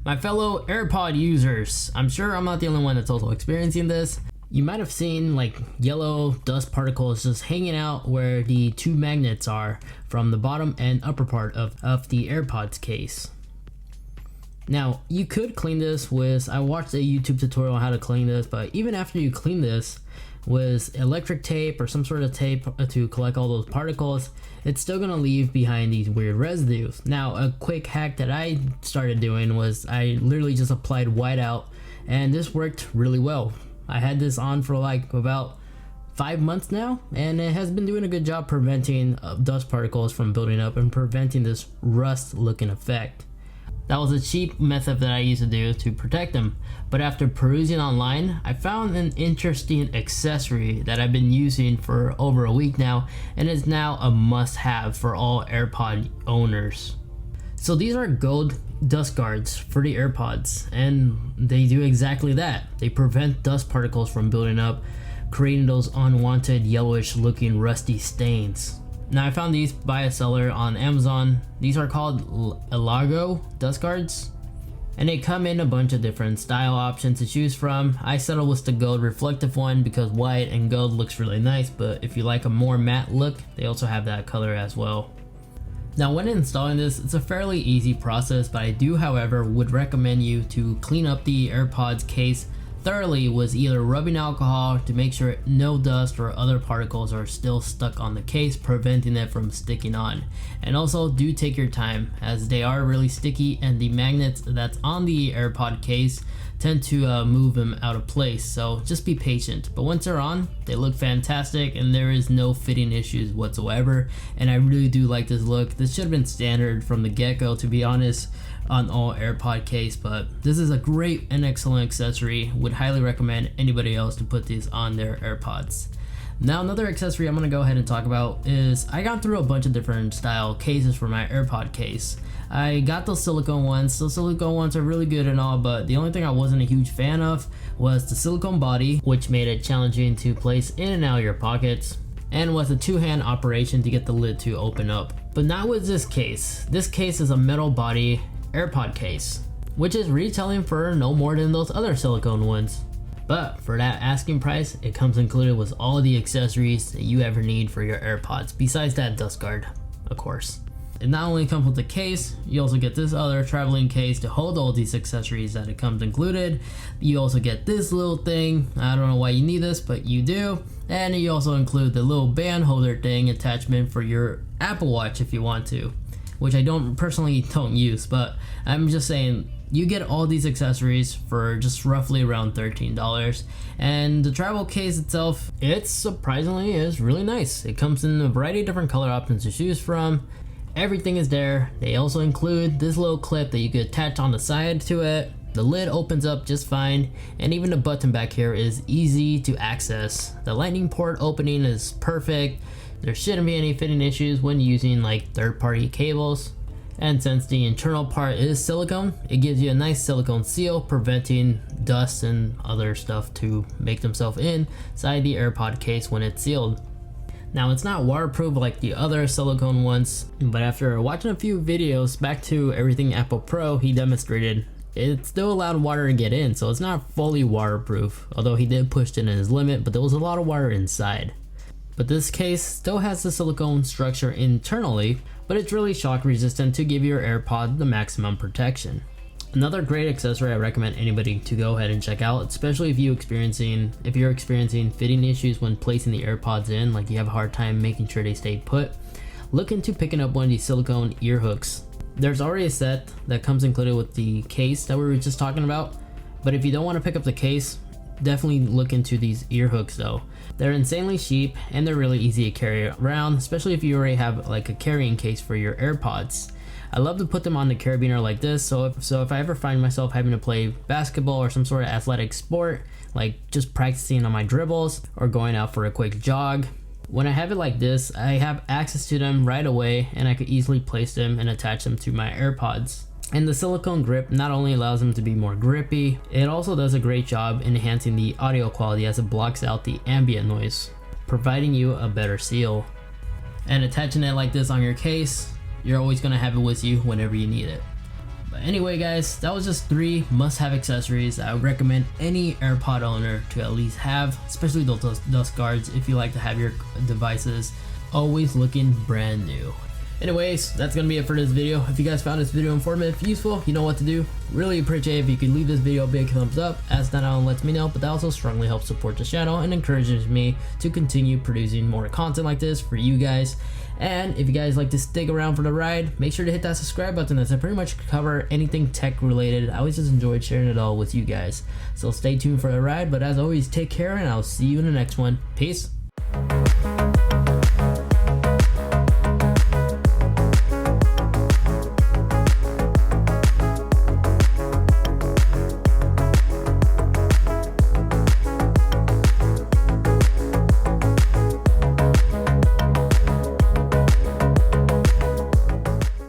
My fellow AirPod users, I'm sure I'm not the only one that's also experiencing this. You might have seen like yellow dust particles just hanging out where the two magnets are from the bottom and upper part of the AirPods case. Now, you could clean this with, I watched a YouTube tutorial on how to clean this, but even after you clean this with electric tape or some sort of tape to collect all those particles, it's still gonna leave behind these weird residues. Now, a quick hack that I started doing was I literally just applied whiteout, and this worked really well. I had this on for like about 5 months now, and it has been doing a good job preventing dust particles from building up and preventing this rust looking effect. That was a cheap method that I used to do to protect them, but after perusing online, I found an interesting accessory that I've been using for over a week now, and is now a must-have for all AirPod owners. So these are gold dust guards for the AirPods, and they do exactly that. They prevent dust particles from building up, creating those unwanted yellowish looking rusty stains. Now, I found these by a seller on Amazon. These are called Elago dust guards, and they come in a bunch of different style options to choose from. I settled with the gold reflective one because white and gold looks really nice, but if you like a more matte look, they also have that color as well. Now, when installing this, it's a fairly easy process, but I do, however, would recommend you to clean up the AirPods case thoroughly with either rubbing alcohol to make sure no dust or other particles are still stuck on the case, preventing it from sticking on. And also do take your time, as they are really sticky and the magnets that's on the AirPod case tend to move them out of place, so just be patient. But once they're on, they look fantastic and there is no fitting issues whatsoever, and I really do like this look. This should have been standard from the get-go, to be honest, on all AirPod case, but this is a great and excellent accessory. Would highly recommend anybody else to put these on their AirPods. Now, another accessory I'm gonna go ahead and talk about is I got through a bunch of different style cases for my AirPod case. I got those silicone ones. Those silicone ones are really good and all, but the only thing I wasn't a huge fan of was the silicone body, which made it challenging to place in and out of your pockets, and was a two-hand operation to get the lid to open up. But not with this case. This case is a metal body AirPod case, which is retailing for no more than those other silicone ones. But for that asking price, it comes included with all of the accessories that you ever need for your AirPods, besides that dust guard, of course. It not only comes with the case, you also get this other traveling case to hold all these accessories that it comes included. You also get this little thing. I don't know why you need this, but you do. And you also include the little band holder thing attachment for your Apple Watch if you want to, which I personally don't use, but I'm just saying you get all these accessories for just roughly around $13. And the travel case itself, it surprisingly is really nice. It comes in a variety of different color options to choose from. Everything is there. They also include this little clip that you could attach on the side to it. The lid opens up just fine, and even the button back here is easy to access. The lightning port opening is perfect. There shouldn't be any fitting issues when using like third-party cables. And since the internal part is silicone, it gives you a nice silicone seal, preventing dust and other stuff to make themselves inside the AirPod case when it's sealed. Now, it's not waterproof like the other silicone ones, but after watching a few videos back to Everything Apple Pro, he demonstrated it still allowed water to get in, so it's not fully waterproof, although he did push it in his limit, but there was a lot of water inside. But this case still has the silicone structure internally, but it's really shock resistant to give your AirPod the maximum protection. Another great accessory I recommend anybody to go ahead and check out, especially if you're experiencing fitting issues when placing the AirPods in, like you have a hard time making sure they stay put, look into picking up one of these silicone ear hooks. There's already a set that comes included with the case that we were just talking about, but if you don't want to pick up the case, definitely look into these ear hooks though. They're insanely cheap and they're really easy to carry around, especially if you already have like a carrying case for your AirPods. I love to put them on the carabiner like this, so if I ever find myself having to play basketball or some sort of athletic sport, like just practicing on my dribbles or going out for a quick jog, when I have it like this, I have access to them right away and I could easily place them and attach them to my AirPods. And the silicone grip not only allows them to be more grippy, it also does a great job enhancing the audio quality as it blocks out the ambient noise, providing you a better seal. And attaching it like this on your case, you're always going to have it with you whenever you need it. But anyway guys, that was just 3 must-have accessories I would recommend any AirPod owner to at least have, especially those dust guards if you like to have your devices always looking brand new. Anyways, that's gonna be it for this video. If you guys found this video informative, useful, you know what to do. Really appreciate if you could leave this video a big thumbs up, as that not only lets me know, but that also strongly helps support the channel and encourages me to continue producing more content like this for you guys. And if you guys like to stick around for the ride, make sure to hit that subscribe button, as I pretty much cover anything tech related. I always just enjoyed sharing it all with you guys. So stay tuned for the ride, but as always, take care and I'll see you in the next one. Peace.